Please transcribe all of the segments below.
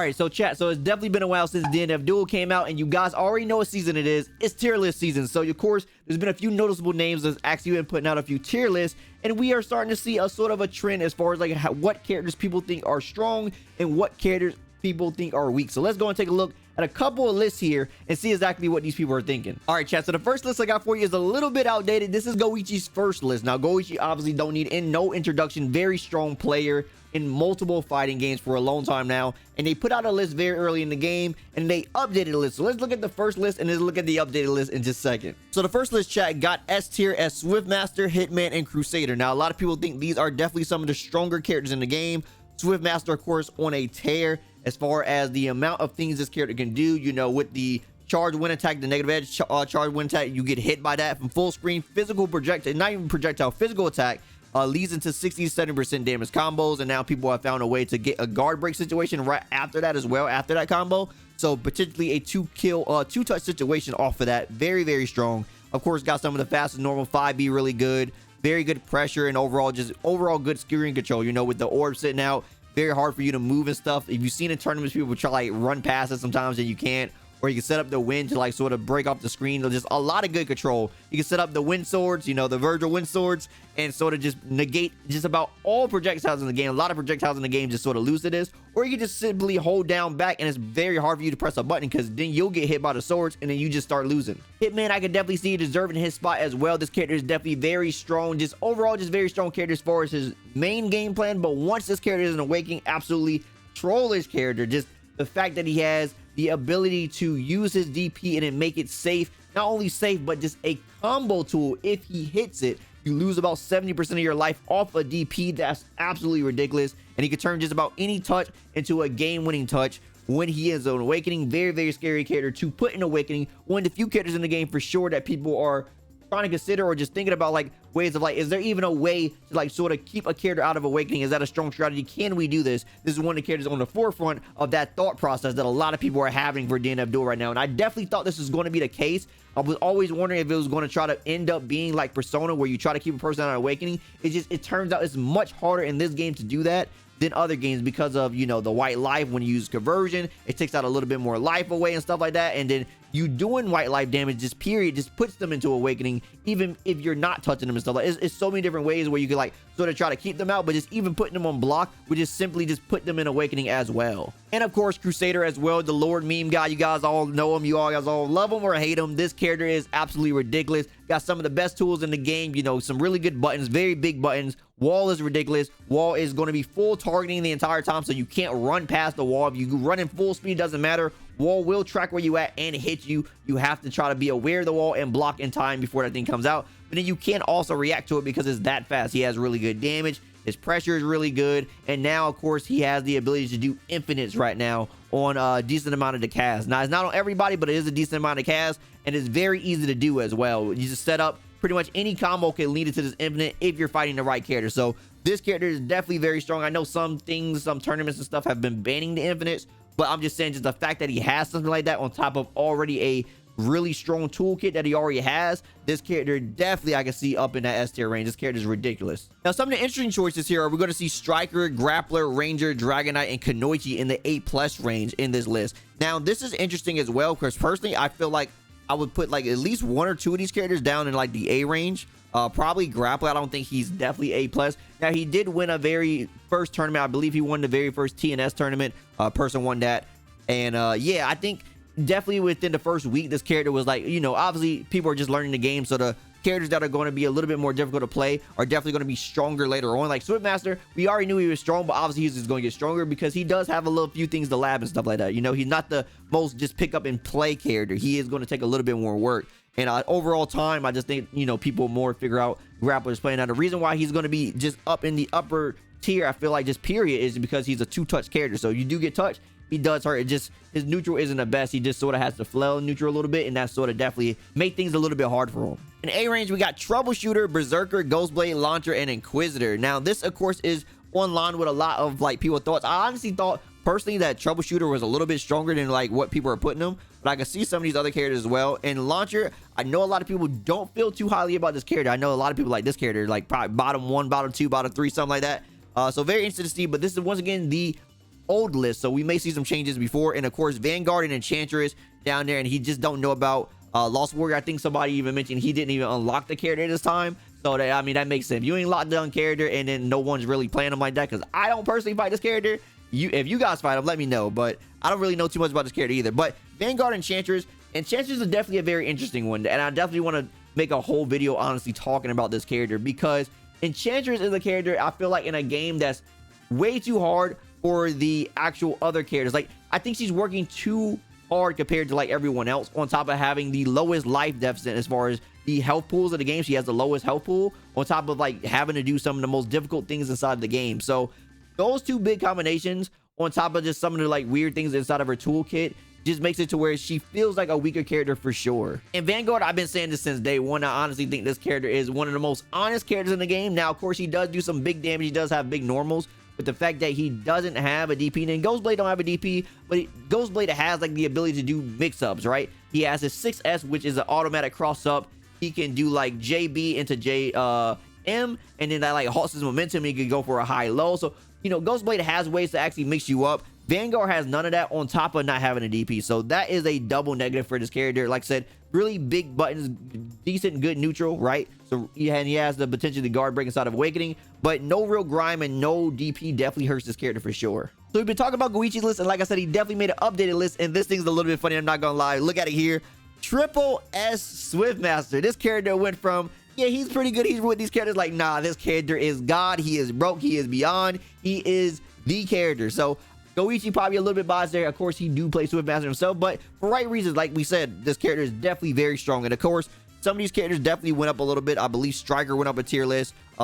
right, so chat, so it's definitely been a while since DNF Duel came out, and you guys already know what season it is. It's tier list season. So of course there's been a few noticeable names that's actually been putting out a few tier lists, and we are starting to see a sort of a trend as far as like what characters people think are strong and what characters people think are weak. So let's go and take a look at a couple of lists here and see exactly what these people are thinking. All right, chat, so the first list I got for you is a little bit outdated. This is Goichi's first list. Now Goichi obviously don't need no introduction, very strong player in multiple fighting games for a long time now, and they put out a list very early in the game and they updated the list. So let's look at the first list and then look at the updated list in just a second. So the first list, chat, got S tier as Swiftmaster, Hitman, and Crusader. Now a lot of people think these are definitely some of the stronger characters in the game. Swiftmaster, of course, on a tear as far as the amount of things this character can do. You know, with the charge wind attack, the negative edge charge wind attack, you get hit by that from full screen. Physical projectile, not even projectile, physical attack leads into 60-70% damage combos, and now people have found a way to get a guard break situation right after that as well, after that combo. So potentially a two-touch situation off of that. Very, very strong. Of course, got some of the fastest normal 5B, really good. Very good pressure and overall good screen control. You know, with the orb sitting out, very hard for you to move and stuff. If you've seen in tournaments, people try like run past it sometimes and you can't, or you can set up the wind to like sort of break off the screen. There's just a lot of good control. You can set up the wind swords, you know, the Virgil wind swords, and sort of just negate just about all projectiles in the game. A lot of projectiles in the game just sort of lose to this, or you can just simply hold down back and it's very hard for you to press a button because then you'll get hit by the swords and then you just start losing. Hitman, I could definitely see deserving his spot as well. This character is definitely very strong, just overall just very strong character as far as his main game plan, but once this character is an awakening, absolutely trollish character. Just the fact that he has the ability to use his DP and then make it safe, not only safe but just a combo tool. If he hits it, you lose about 70% of your life off a DP. That's absolutely ridiculous, and he can turn just about any touch into a game-winning touch when he is an awakening. Very, very scary character to put in awakening. One of the few characters in the game for sure that people are trying to consider or just thinking about like ways of like, is there even a way to like sort of keep a character out of awakening? Is that a strong strategy? Can we do this? This is one of the characters on the forefront of that thought process that a lot of people are having for DNF Duel right now, and I definitely thought this was going to be the case. I was always wondering if it was going to try to end up being like Persona, where you try to keep a person out of awakening. It turns out it's much harder in this game to do that than other games because of, you know, the white life. When you use conversion, it takes out a little bit more life away and stuff like that, and then you doing white life damage just period just puts them into awakening even if you're not touching them and stuff like it's so many different ways where you can like sort of try to keep them out, but just even putting them on block would just simply just put them in awakening as well. And of course Crusader as well, the Lord meme guy. You guys all know him, you all guys all love him or hate him. This character is absolutely ridiculous. Got some of the best tools in the game, you know, some really good buttons, very big buttons. Wall is ridiculous. Wall is going to be full targeting the entire time, so you can't run past the wall. If you run in full speed, doesn't matter. Wall will track where you at and hit you. You have to try to be aware of the wall and block in time before that thing comes out, but then you can also react to it because it's that fast. He has really good damage, his pressure is really good, and now of course he has the ability to do infinites right now on a decent amount of the cast. Now it's not on everybody, but it is a decent amount of cast, and it's very easy to do as well. You just set up pretty much any combo can lead into this infinite if you're fighting the right character. So this character is definitely very strong. I know some tournaments and stuff have been banning the infinites, but I'm just saying just the fact that he has something like that on top of already a really strong toolkit that he already has, this character definitely I can see up in that S tier range. This character is ridiculous. Now some of the interesting choices here are we're going to see Striker, Grappler, Ranger, Dragonite, and Kunoichi in the 8+ range in this list. Now this is interesting as well because personally I feel like I would put like at least one or two of these characters down in like the A range. Probably Grappler. I don't think he's definitely A+. Now he did win a very first tournament. I believe he won the very first TNS tournament. Person won that, and yeah, I think definitely within the first week this character was like, you know, obviously people are just learning the game, so the characters that are going to be a little bit more difficult to play are definitely going to be stronger later on. Like Swiftmaster, we already knew he was strong, but obviously he's just going to get stronger because he does have a little few things to lab and stuff like that. You know, he's not the most just pick up and play character. He is going to take a little bit more work, and overall time I just think, you know, people more figure out Grappler's playing. Now the reason why he's going to be just up in the upper tier, I feel like just period, is because he's a two-touch character. So you do get touched, he does hurt. It just, his neutral isn't the best. He just sort of has to flail neutral a little bit, and that sort of definitely make things a little bit hard for him. In A range, we got Troubleshooter, Berserker, Ghostblade, Launcher, and Inquisitor. Now this of course is on line with a lot of like people's thoughts. I honestly thought personally that Troubleshooter was a little bit stronger than like what people are putting him, but I can see some of these other characters as well. And Launcher, I know a lot of people don't feel too highly about this character. I know a lot of people like this character, like probably bottom 1, bottom 2, bottom 3, something like that. So very interesting to see, but this is once again the old list, so we may see some changes before. And of course, Vanguard and Enchantress down there, and he just don't know about Lost Warrior. I think somebody even mentioned he didn't even unlock the character this time. So that, I mean, that makes sense. You ain't locked down character and then no one's really playing him like that, because I don't personally fight this character. If you guys fight him, let me know, but I don't really know too much about this character either. But Vanguard and Enchantress is definitely a very interesting one, and I definitely want to make a whole video honestly talking about this character, because Enchantress is a character I feel like in a game that's way too hard for the actual other characters. Like, I think she's working too hard compared to like everyone else, on top of having the lowest life deficit as far as the health pools of the game. She has the lowest health pool, on top of like having to do some of the most difficult things inside the game. So those two big combinations, on top of just some of the like weird things inside of her toolkit, just makes it to where she feels like a weaker character for sure. And Vanguard, I've been saying this since day one, I honestly think this character is one of the most honest characters in the game. Now, of course, he does do some big damage, he does have big normals, but the fact that he doesn't have a DP, and Ghostblade don't have a DP, but Ghostblade has like the ability to do mix-ups, right? He has his 6S, which is an automatic cross-up. He can do like JB into JM, and then that like halts his momentum, and he can go for a high-low. So, you know, Ghostblade has ways to actually mix you up. Vanguard has none of that, on top of not having a DP. So that is a double negative for this character. Like I said, really big buttons, decent, good neutral, right? So he has the potential to guard break inside of Awakening, but no real grime and no DP definitely hurts this character for sure. So we've been talking about Goichi's list, and like I said, he definitely made an updated list, and this thing's a little bit funny, I'm not gonna lie. Look at it here. Triple S Swiftmaster. This character went from, yeah, he's pretty good, he's with these characters, like, nah, this character is God, he is broke, he is beyond, he is the character. So Goichi probably a little bit biased there. Of course, he do play Swiftmaster himself, but for right reasons. Like we said, this character is definitely very strong. And of course, some of these characters definitely went up a little bit. I believe Striker went up a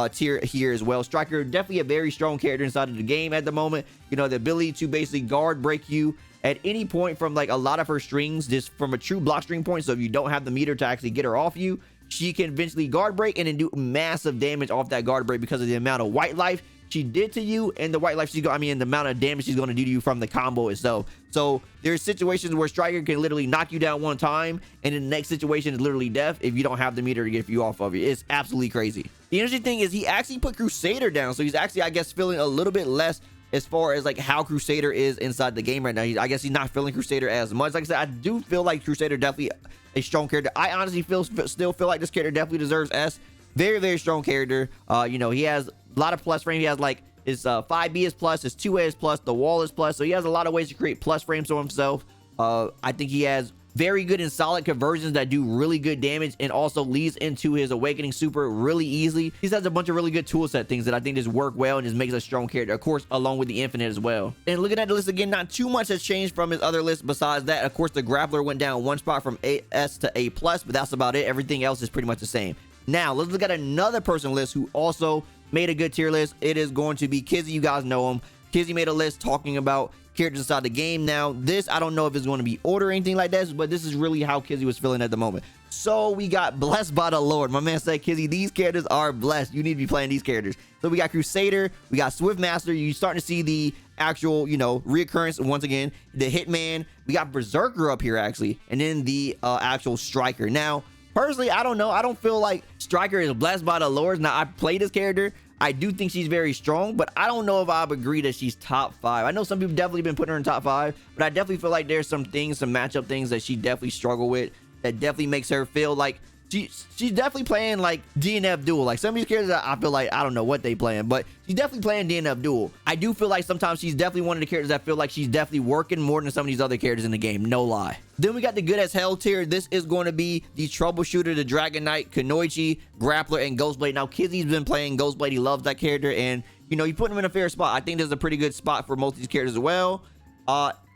tier here as well. Striker, definitely a very strong character inside of the game at the moment. You know, the ability to basically guard break you at any point from like a lot of her strings, just from a true block string point. So if you don't have the meter to actually get her off you, she can eventually guard break and then do massive damage off that guard break because of the amount of white life she did to you, and the white life she's going, the amount of damage she's going to do to you from the combo itself. So there's situations where Striker can literally knock you down one time, and then the next situation is literally death if you don't have the meter to get you off of it. It's absolutely crazy. The interesting thing is he actually put Crusader down, so he's actually, I guess, feeling a little bit less as far as like how Crusader is inside the game right now. I guess he's not feeling Crusader as much. Like I said, I do feel like Crusader definitely a strong character. I honestly still feel like this character definitely deserves S. Very, very strong character. You know, he has a lot of plus frame. He has like his 5B is plus, his 2A is plus, the wall is plus. So he has a lot of ways to create plus frames for himself. I think he has very good and solid conversions that do really good damage, and also leads into his Awakening super really easily. He has a bunch of really good toolset things that I think just work well and just makes a strong character, of course, along with the Infinite as well. And looking at the list again, not too much has changed from his other list besides that. Of course, the Grappler went down one spot from AS to A+, but that's about it. Everything else is pretty much the same. Now, let's look at another person list who also made a good tier list. It is going to be Kizzy. You guys know him. Kizzy made a list talking about characters inside the game. Now, this, I don't know if it's going to be order or anything like this, but this is really how Kizzy was feeling at the moment. So we got Blessed by the Lord. My man said, Kizzy, these characters are blessed. You need to be playing these characters. So we got Crusader, we got Swiftmaster. You're starting to see the actual, you know, reoccurrence once again. The Hitman. We got Berserker up here, actually. And then the actual Striker. Now, personally, I don't know. I don't feel like Striker is blessed by the Lord. Now, I played this character. I do think she's very strong, but I don't know if I'd agree that she's top 5. I know some people definitely been putting her in top 5, but I definitely feel like there's some things, some matchup things that she definitely struggle with that definitely makes her feel like she's definitely playing like DNF Duel. Like some of these characters, I feel like I don't know what they playing, but she's definitely playing DNF Duel. I do feel like sometimes she's definitely one of the characters that feel like she's definitely working more than some of these other characters in the game. No lie. Then we got the good as hell tier. This is going to be the Troubleshooter, the Dragon Knight, Kunoichi, Grappler, and Ghostblade. Now, Kizzy's been playing Ghostblade. He loves that character, and you know, you put him in a fair spot. I think there's a pretty good spot for most of these characters as well.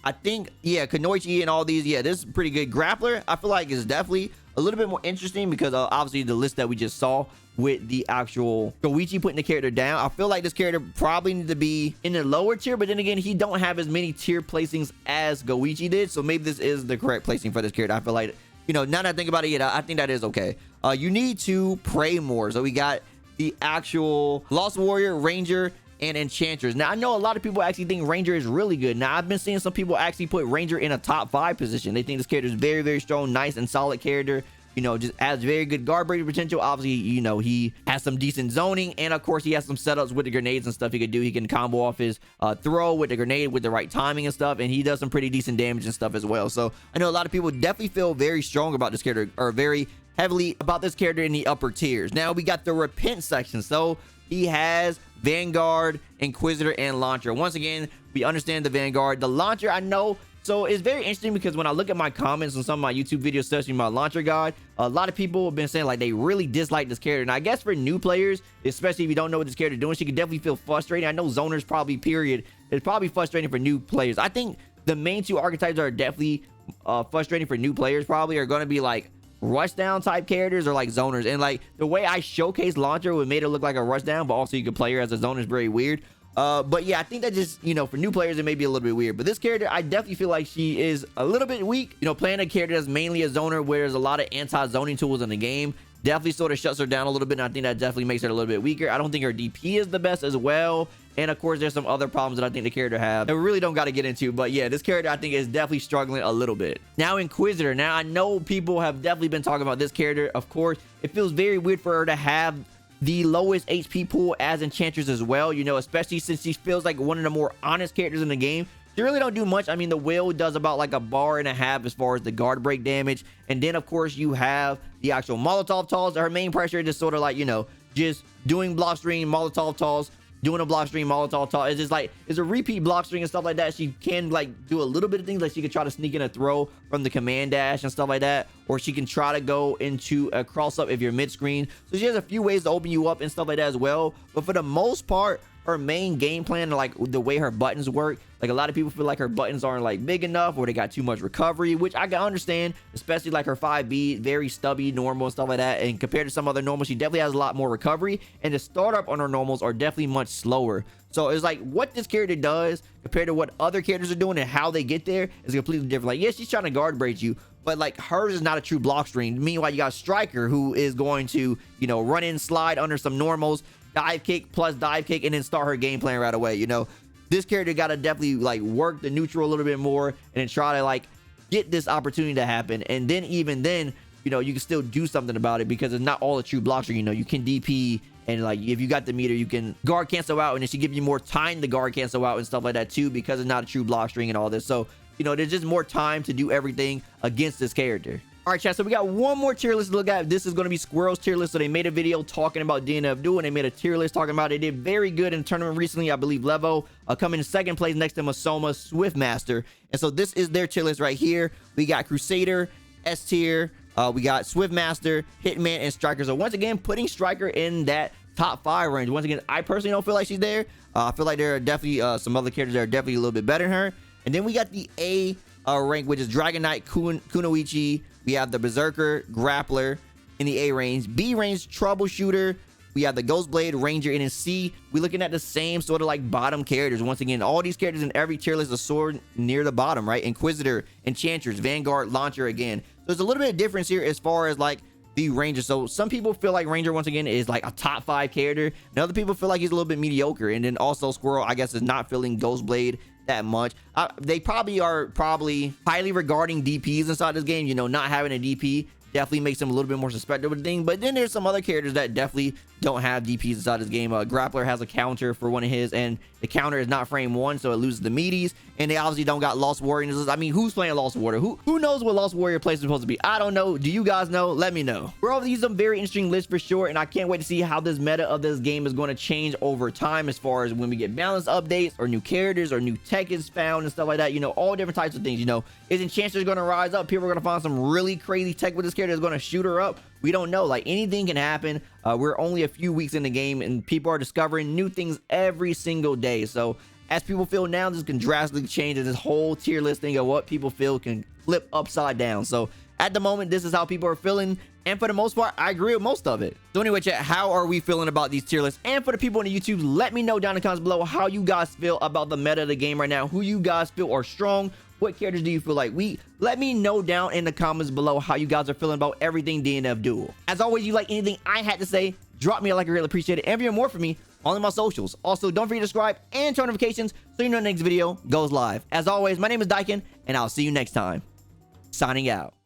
I think, yeah, Kunoichi and all these, yeah, this is pretty good. Grappler, I feel like is definitely a little bit more interesting because obviously the list that we just saw with the actual Goichi putting the character down. I feel like this character probably needs to be in the lower tier, but then again, he don't have as many tier placings as Goichi did, so maybe this is the correct placing for this character. I feel like, you know, now that I think about it, yeah, I think that is okay. You need to pray more. So we got the actual Lost Warrior, Ranger, and Enchantress. Now, I know a lot of people actually think Ranger is really good. Now, I've been seeing some people actually put Ranger in a top 5 position. They think this character is very, very strong, nice, and solid character. you know, just has very good guard breaking potential. Obviously, you know, he has some decent zoning, and of course he has some setups with the grenades and stuff he could do. He can combo off his throw with the grenade with the right timing and stuff, and he does some pretty decent damage and stuff as well. So I know a lot of people definitely feel very strong about this character, or very heavily about this character in the upper tiers. Now we got the repent section. So he has Vanguard, Inquisitor, and Launcher. Once again, we understand the Vanguard. The Launcher, I know. So it's very interesting because when I look at my comments on some of my YouTube videos, especially my Launcher guide, a lot of people have been saying like they really dislike this character. And I guess for new players, especially if you don't know what this character is doing, she can definitely feel frustrating. I know zoners probably, period, it's probably frustrating for new players. I think the main two archetypes are definitely frustrating for new players, probably are going to be like rushdown type characters or like zoners. And like the way I showcased Launcher would made it look like a rushdown, but also you could play her as a zoner is very weird. But yeah, I think that just, you know, for new players it may be a little bit weird, but this character I definitely feel like she is a little bit weak. You know, playing a character that's mainly a zoner where there's a lot of anti-zoning tools in the game definitely sort of shuts her down a little bit, and I think that definitely makes her a little bit weaker. I don't think her DP is the best as well, and of course there's some other problems that I think the character have that we really don't got to get into. But yeah, this character I think is definitely struggling a little bit. Now Inquisitor. Now I know people have definitely been talking about this character. Of course it feels very weird for her to have the lowest HP pool as Enchantress as well, you know, especially since she feels like one of the more honest characters in the game. She really don't do much. I mean, the will does about like 1.5 bars as far as the guard break damage, and then of course you have the actual Molotov toss. Her main pressure is just sort of like, you know, just doing block string Molotov toss, doing a block string Molotov toss. It's just like, it's a repeat block string and stuff like that. She can like do a little bit of things, like she could try to sneak in a throw from the command dash and stuff like that, or she can try to go into a cross up if you're mid screen. So she has a few ways to open you up and stuff like that as well. But for the most part, her main game plan, like the way her buttons work, like a lot of people feel like her buttons aren't like big enough, or they got too much recovery, which I can understand, especially like her 5B, very stubby normal and stuff like that. And compared to some other normals, she definitely has a lot more recovery, and the startup on her normals are definitely much slower. So it's like what this character does compared to what other characters are doing and how they get there is completely different. Like, yeah, she's trying to guard break you, but like hers is not a true block string. Meanwhile, you got Striker, who is going to, you know, run in, slide under some normals, dive kick plus dive kick, and then start her game plan right away. You know, this character got to definitely like work the neutral a little bit more and then try to like get this opportunity to happen. And then even then, you know, you can still do something about it because it's not all a true block string. You know, you can DP, and like if you got the meter, you can guard cancel out, and it should give you more time to guard cancel out and stuff like that too, because it's not a true block string and all this. So, you know, there's just more time to do everything against this character. All right, chat, so we got one more tier list to look at. This is going to be Squirrel's tier list. So they made a video talking about DNF Duel, and they made a tier list talking about it. They did very good in a tournament recently. I believe Levo coming in second place next to Masoma Swiftmaster. And so this is their tier list right here. We got Crusader, S tier. We got Swiftmaster, Hitman, and Striker. So once again, putting Striker in that top 5 range. Once again, I personally don't feel like she's there. I feel like there are definitely some other characters that are definitely a little bit better than her. And then we got the A rank, which is Dragon Knight, Kunoichi. We have the Berserker, Grappler in the A range. B range, Troubleshooter. We have the Ghostblade, Ranger, and in C, we're looking at the same sort of like bottom characters. Once again, all these characters in every tier list are sort of near the bottom, right? Inquisitor, Enchantress, Vanguard, Launcher again. So there's a little bit of difference here as far as like the Ranger. So some people feel like Ranger, once again, is like a top 5 character, and other people feel like he's a little bit mediocre. And then also Squirrel, I guess, is not feeling Ghostblade that much. They probably are highly regarding DPs inside this game. You know, not having a DP definitely makes them a little bit more suspected of the thing. But then there's some other characters that definitely don't have DPs inside this game. Grappler has a counter for one of his, and the counter is not frame 1, so it loses the meaties. And they obviously don't got Lost Warrior. I mean, who's playing Lost Warrior? Who knows what Lost Warrior place is supposed to be? I don't know. Do you guys know? Let me know. We're all these some very interesting lists for sure, and I can't wait to see how this meta of this game is going to change over time, as far as when we get balance updates or new characters or new tech is found and stuff like that. You know, all different types of things. You know, is Enchantress going to rise up? People are going to find some really crazy tech with this character that's going to shoot her up. We don't know. Like, anything can happen. We're only a few weeks in the game, and people are discovering new things every single day. So as people feel now, this can drastically change, and this whole tier list thing of what people feel can flip upside down. So at the moment, this is how people are feeling, and for the most part, I agree with most of it. So anyway, chat, how are we feeling about these tier lists? And for the people on the YouTube, let me know down in the comments below how you guys feel about the meta of the game right now. Who you guys feel are strong? What characters do you feel like weak? Let me know down in the comments below how you guys are feeling about everything DNF Duel. As always, you like anything I had to say, drop me a like, I really appreciate it. And if you want more from me, on my socials. Also, don't forget to subscribe and turn notifications so you know the next video goes live. As always, my name is Dyken, and I'll see you next time. Signing out.